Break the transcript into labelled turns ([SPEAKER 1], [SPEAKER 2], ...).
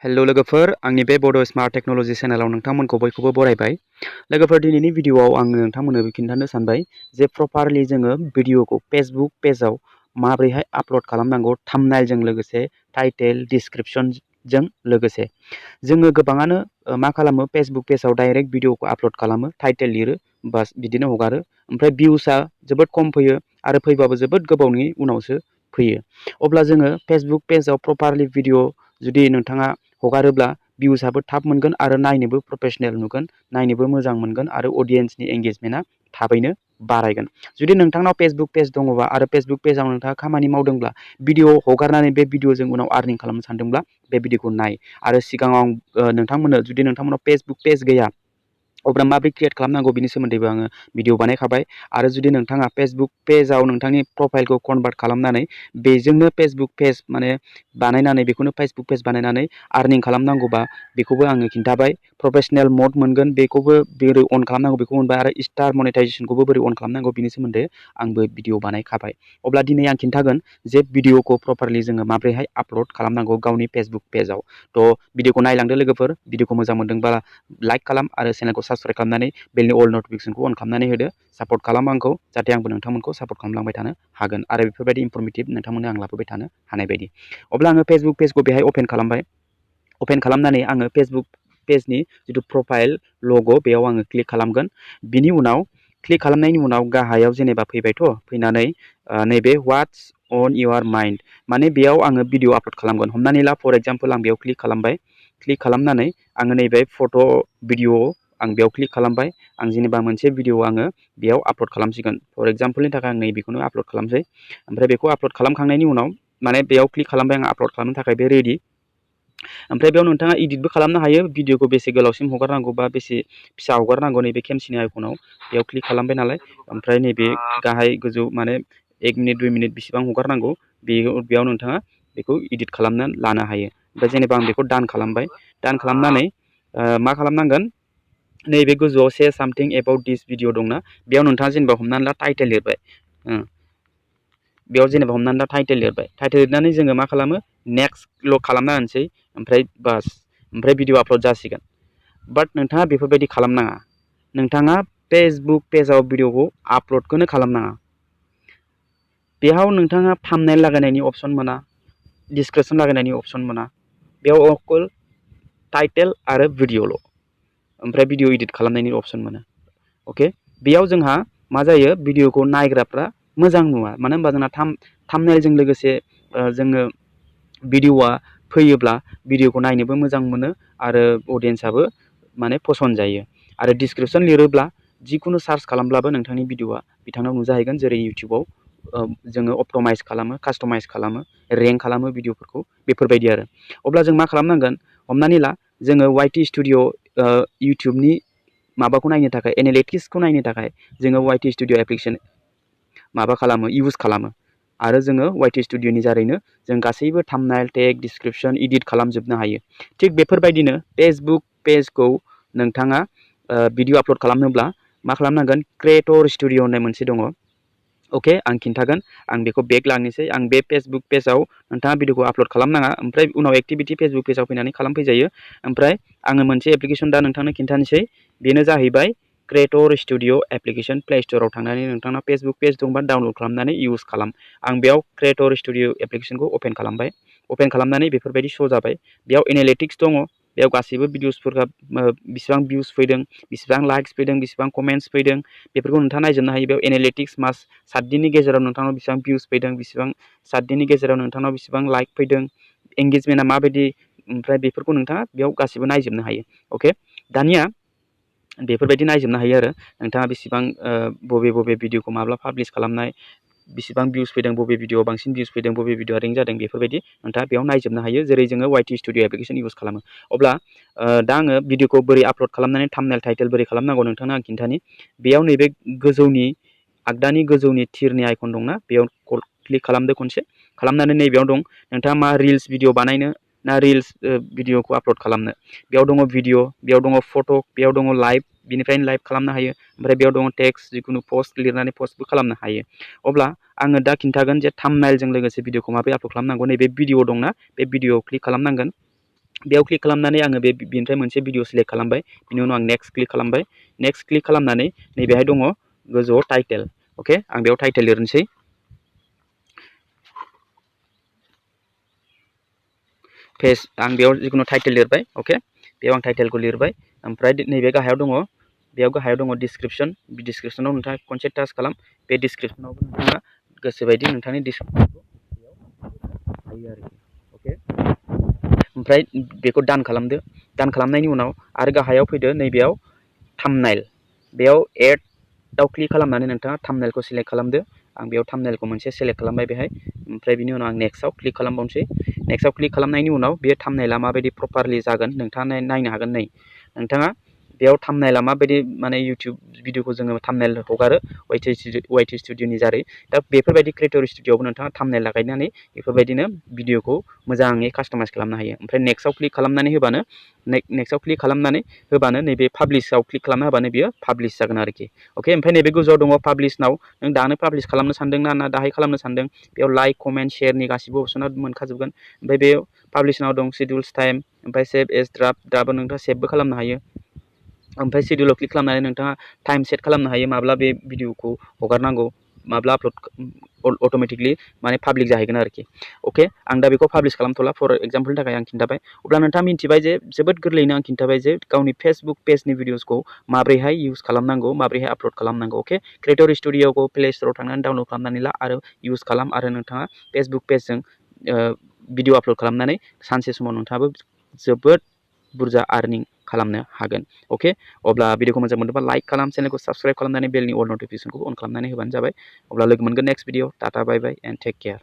[SPEAKER 1] Hello लोगोफोर आंनि बे बड स्मार्ट टेक्नोलॉजी चेनेलाव नोंथांमोनखौ बयखौबो बरायबाय। लोगोफोर दिनैनि भिडिअआव आङो नोंथांमोननो खिन्थानो सानबाय जे प्रपारलि जोङो भिडिअखौ फेसबुक पेजाव माबोरैहाय आपल'ड खालामनांगौ थाम्बनेलजों लोगोसे टाइटेल डिसक्रिप्शनजों लोगोसे। जोङो गोबाङानो मा खालामो फेसबुक पेजाव डाइरेक्ट भिडिअखौ आपल'ड खालामो, टाइटेल लिरो, बास बिदिनो हगारो। ओमफ्राय भिउसआ जोबोद खम फैयो आरो फैबाबो जोबोद गोबावनि उनावसो फैयो। अब्ला जोङो फेसबुक पेजाव प्रपारलि भिडिअ जुदि नोंथाङा हगारोब्ला भिउसआबो थाब मोनगोन आरो नायनोबो प्रफेशनेल नुगोन, नायनोबो मोजां मोनगोन आरो अडियेन्सनि एंगेजमेन्टआ थाबैनो बारायगोन। जुदि नोंथांनाव फेसबुक पेज दङबा आरो फेसबुक पेजाव नोंथाङा खामानि मावदोंब्ला भिडिअ हगारनानै बे भिडिअजों उनाव आर्निं खालामनो सानदोंब्ला बे भिडिअखौ नाय। आरो सिगाङाव नोंथांमोननो जुदि नोंथांमोनाव फेसबुक पेज गैया अब्ला माबोरै क्रिएट खालामनांगौ बिनि सोमोन्दैबो आङो भिडिअ बानायखाबाय। आरो जुदि नोंथाङा फेसबुक पेजाव नोंथांनि प्रफाइलखौ कनभार्ट खालामनानै बेजोंनो फेसबुक पेज बानायनानै बेखौनो फेसबुक पेज बानायनानै आर्निं खालामनांगौबा बेखौबो आङो खिन्थाबाय। प्रफेशनेल मड मोनगोन बेखौबो बोरै अन खालामनांगौ बेखौ मोनबाय आरो स्टार मनेटाइजेसनखौबो बोरै अन खालामनांगौ बिनि सोमोन्दै आंबो भिडिअ बानायखाबाय। अब्ला दिनै आं खिन्थागोन जे भिडिअखौ प्रपारलि जोङो माबोरैहाय आपल'ड खालामनांगौ गावनि फेसबुक पेजाव। थ' भिडिअखौ नायलांदो लोगोफोर, भिडिअखौ मोजां मोनदोंबा लाइक खालाम आरो चेनेलखौ साबस्क्राइब खालामनानै बेलनि अल नटिफिकेसनखौ अन खालामनानै होदो। सापर्ट खालाम आंखौ, जाहाथे आंबो नोंथांमोनखौ सापर्ट खालामलांबाय थानो हागोन आरो बेफोरबायदि इनफरमेटिभ नोंथांमोननो आं लाबोबाय थानो हानाय बायदि। अब्ला आङो फेसबुक पेजखौ बेहाय अपेन खालामबाय। अपेन खालामनानै आङो फेसबुक पेजनि जिथु प्रफाइल लग' बेयाव आङो क्लिक खालामगोन। बिनि उनाव क्लिक खालामनायनि उनाव गाहायाव जेनेबा फैबायथ' फैनानै नैबे व्हाट्स अन इउर माइन्ड माने बेयाव आङो भिडिअ आपल'ड खालामगोन। हमनानै ला फर एग्जाम्पल आं बेयाव क्लिक खालामबाय। क्लिक खालामनानै आङो नैबे फट' भिडिअ आं बेयाव क्लिक खालामबाय। आं जेनेबा मोनसे भिडिअ आङो बेयाव आपल'ड खालामसिगोन। फर एग्जाम्पलनि थाखाय आं नैबेखौनो आपल'ड खालामसै। ओमफ्राय बेखौ आपल'ड खालामखांनायनि उनाव माने बेयाव क्लिक खालामबाय आं आपल'ड खालामनो थाखाय बे रेडि। ओमफ्राय बेयाव नोंथाङा इडिटबो खालामनो हायो, भिडिअखौ बेसे गोलावसिम हगारनांगौ बा बेसे फिसा हगारनांगौ नैबे केमसिनि आइकनाव बेयाव क्लिक खालामबाय नालाय। ओमफ्राय नैबे गाहाय गोजौ माने 1 मिनिट 2 मिनिट बेसेबां हगारनांगौ बेयाव नोंथाङा बेखौ इडिट खालामनानै लानो हायो। ओमफ्राय जेनेबा आं बेखौ डान खालामबाय। डान खालामनानै मा खालामनांगोन नैबे गोजौआव से सामथिं एबाउट दिस भिडिअ दंना बेयाव नोंथाङा जेनेबा हमनानै ला टाइटेल लिरबाय। बेयाव जेनेबा हमनानै ला टाइटेल लिरबाय। टाइटेल लिरनानै जोङो मा खालामो नेक्स्टल' खालामना होनोसै। ओमफ्राय बास, ओमफ्राय भिडिअ आपल'ड जासिगोन। बाट नोंथाङा बेफोरबायदि खालामनाङा। नोंथाङा फेसबुक पेजाव भिडिअखौ आपल'डखौनो खालामनाङा। बेयाव नोंथाङा थाम्बनेल लागायनायनि अपसन मोना, डिसक्रिप्शन लागायनायनि अपसन मोना। बेयाव अकल टाइटेल आरो भिडिअल', ओमफ्राय भिडिअ इडिट खालामनायनि अपसन मोनो। अके, बेयाव जोंहा मा जायो भिडिअखौ नायग्राफ्रा मोजां नुवा। मानो होनबा जोंना थाम्बनेलजों लोगोसे जोङो भिडिअआ फैयोब्ला भिडिअखौ नायनोबो मोजां मोनो आरो अडियेन्सआबो माने फसन जायो। आरो डिसक्रिप्शन लिरोब्ला जिखुनु सार्च खालामब्लाबो नोंथांनि भिडिअआ बिथांनाव नुजाहैगोन। जेरै इउटिउबाव जोङो अप्टमाइज खालामो, कास्टमाइज खालामो, रेंक खालामो भिडिअफोरखौ, बेफोरबायदि आरो। अब्ला जों मा खालामनांगोन हमनानै ला जोङो वाइटि स्टुडिअ इउटिउबनि माबाखौ नायनो थाखाय, एनालिटिक्सखौ नायनो थाखाय जोङो वाइटि स्टुडिअ एप्लिकेसन इउज खालामो। आरो जोङो वाइटि स्टुडिअनि दारैनो जों गासैबो थाम्बनेल, टेग, डिसक्रिप्शन इडिट खालामजोबनो हायो। थिग बेफोरबायदिनो फेसबुक पेजखौ नोंथाङा भिडिअ आपल'ड खालामनोब्ला मा खालामनांगोन क्रिएटर स्टुडिअ होननाय मोनसे दङ। अके, आं खिन्थागोन। आं बेखौ बेक लांनोसै। आं बे फेसबुक पेजाव नोंथाङा भिडिअखौ आपल'ड खालामनाङा। ओमफ्राय उनाव एक्टिभिटि फेसबुक पेजाव फैनानै खालामफैजायो। ओमफ्राय आङो मोनसे एप्लिकेसन दा नोंथांनो खिन्थानोसै। बेनो जाहैबाय क्रिएटर स्टुडिअ एप्लिकेसन। प्ले स्ट'राव थांनानै नोंथांनाव फेसबुक पेज दंबा डाउनल'ड खालामनानै इउज खालाम। आं बेयाव क्रिएटर स्टुडिअ एप्लिकेसनखौ अपेन खालामबाय। अपेन खालामनानै बेफोरबायदि श' जाबाय। बेयाव एनालिटिक्स दङ। बेयाव गासैबो भिडिअसफोरा बेसेबां भिउस फैदों, बेसेबां लाइक्स फैदों, बेसेबां कमेन्ट्स फैदों, बेफोरखौ नोंथाङा नायजोबनो हायो। बेयाव एनालिटिक्स मास 7 दिननि गेजेराव नोंथांनाव बेसेबां भिउस फैदों, बेसेबां 7 दिननि गेजेराव नोंथांनाव बेसेबां लाइक फैदों, एंगेजमेन्टआ माबायदि, ओमफ्राय बेफोरखौ नोंथाङा बेयाव गासैबो नायजोबनो हायो। अके, दानिया बेफोरबायदि नायजोबनो हायो आरो नोंथाङा बेसेबां बबे भिडिअखौ माब्ला पाब्लिश खालामनाय, बेसेबां भिउस फैदों, बबे भिडिअआव बांसिन भिउस फैदों, बबे भिडिअआ रेंक जादों, बेफोरबायदि नोंथाङा बेयाव नायजोबनो हायो। जेरै जोङो वाइटि स्टुडिअ एप्लिकेसन इउज खालामो। अब्ला दा आङो भिडिअखौ बोरै आपल'ड खालामनानै थाम्बनेल टाइटेल बोरै खालामनांगौ नोंथांनो आं खिन्थानि। बेयाव नैबे गोजौनि आगदानि गोजौनि थिरनि आइकन दंना बेयाव क्लिक खालामदो खनसे। खालामनानै नैबेयाव दं नोंथाङा मा रिल्स भिडिअ बानायनो ना रिल्स भिडिअखौ आपल'ड खालामनो। बेयाव दङ भिडिअ, बेयाव दङ फट', बेयाव दङ लाइभ, बिनिफ्रायनो लाइभ खालामनो हायो। ओमफ्राय बेयाव दङ टेक्स्ट, जिखुनु पस्ट लिरनानै पस्टबो खालामनो हायो। अब्ला आङो दा खिन्थागोन जे थाम्बनेलजों लोगोसे भिडिअखौ माबोरै आपल'ड खालामनांगौ। नैबे भिडिअ दंना बे भिडिअआव क्लिक खालामनांगोन। बेयाव क्लिक खालामनानै आङो बेनिफ्राय मोनसे भिडिअ सिलेक्ट खालामबाय बिनि उनाव आं नेक्स्ट क्लिक खालामबाय नेक्स्ट क्लिक खालामनानै नैबेहाय दङ गोजौआव टाइटेल अके आं बेयाव टाइटेल लिरनोसै पेज आं बेयाव जिखुनु टाइटेल लिरबाय अके बेयाव आं टाइटेलखौ लिरबाय ओमफ्राय नैबे गाहायाव दङ बेयाव गाहायाव दङ डिसक्रिपसन डिसक्रिपसनाव नोंथाङा खनसे टाच खालाम बे डिसक्रिपसनावबो नोंथाङा गोसोबायदि नोंथांनि डिसक्रिपसनखौ बेयाव हायो आरोखि अके ओमफ्राय बेखौ दान खालामदो दान खालामनायनि उनाव आरो गाहायाव फैदो नैबेयाव थाम्बनेल बेयाव एडआव क्लिक खालामनानै नोंथाङा थाम्बनेलखौ सिलेक्ट खालामदो आं बेयाव थाम्बनेलखौ मोनसे सिलेक्ट खालामबाय बेहाय ओमफ्राय बिनि उनाव आं नेक्स्टआव क्लिक खालामबावनोसै नेक्स्टआव क्लिक खालामनायनि उनाव बे थाम्बनेला माबायदि प्रपारलि जागोन नोंथाङा नायनो हागोन नै नोंथाङा बेयाव थाम्बनेला माबायदि माने इउटिउब भिडिअखौ जोङो थाम्बनेल हगारो वाइटि स्टुडिअनि जारै दा बेफोरबायदि क्रिएटर स्टुडिअआवबो नोंथाङा थाम्बनेल लागायनानै बेफोरबायदिनो भिडिअखौ मोजाङै कास्टमाइज खालामनो हायो ओमफ्राय नेक्स्टआव क्लिक खालामनानै होबानो नेक्स्टआव क्लिक खालामनानै होबानो नैबे पाब्लिशआव क्लिक खालामना होबानो बियो पाब्लिश जागोन आरोखि अके ओमफ्राय नैबे गोजौआव दङ पाब्लिश नाव नों दानो पाब्लिश खालामनो सानदों ना दाहाय खालामनो सानदों बेयाव लाइक कमेन्ट शेयारनि गासिबो अपसना मोनखाजोबगोन ओमफ्राय बे पाब्लिशनाव दं शेड्युल्स टाइम ओमफ्राय सेभ एस ड्राफ्ट नोंथाङा सेभबो खालामनो हायो ओमफ्राय शेड्युलाव क्लिक खालामनानै नोंथाङा टाइम सेट खालामनो हायो माब्ला बे भिडिअखौ हगारनांगौ माब्ला आपल'ड अट'मेटिकलि माने पाब्लिक जाहैगोन आरोखि अके आं दा बेखौ पाब्लिश खालामथ'ला फर एग्जाम्पलनि थाखाय आं खिन्थाबाय अब्ला नोंथाङा मिन्थिबाय जे जोबोद गोरलैयैनो आं खिन्थाबाय जे गावनि फेसबुक पेजनि भिडिअसखौ माबोरैहाय इउज खालामनांगौ माबोरैहाय आपल'ड खालामनांगौ अके क्रिएटर स्टुडिअखौ प्ले स्ट'राव थांनानै डाउनल'ड खालामनानै ला आरो इउज खालाम आरो नोंथाङा फेसबुक पेजजों भिडिअ आपल'ड खालामनानै सानसे समाव नोंथाङाबो जोबोद बुरजा आर्निं खालामनो हागोन अके अब्ला भिडिअखौ मोजां मोनदोंबा लाइक खालाम चेनेलखौ साबस्क्राइब खालामनानै बेलनि अल नटिफिकेसनखौ अन खालामनानै होबानो जाबाय अब्ला लोगो मोनगोन next video tata bye bye and take care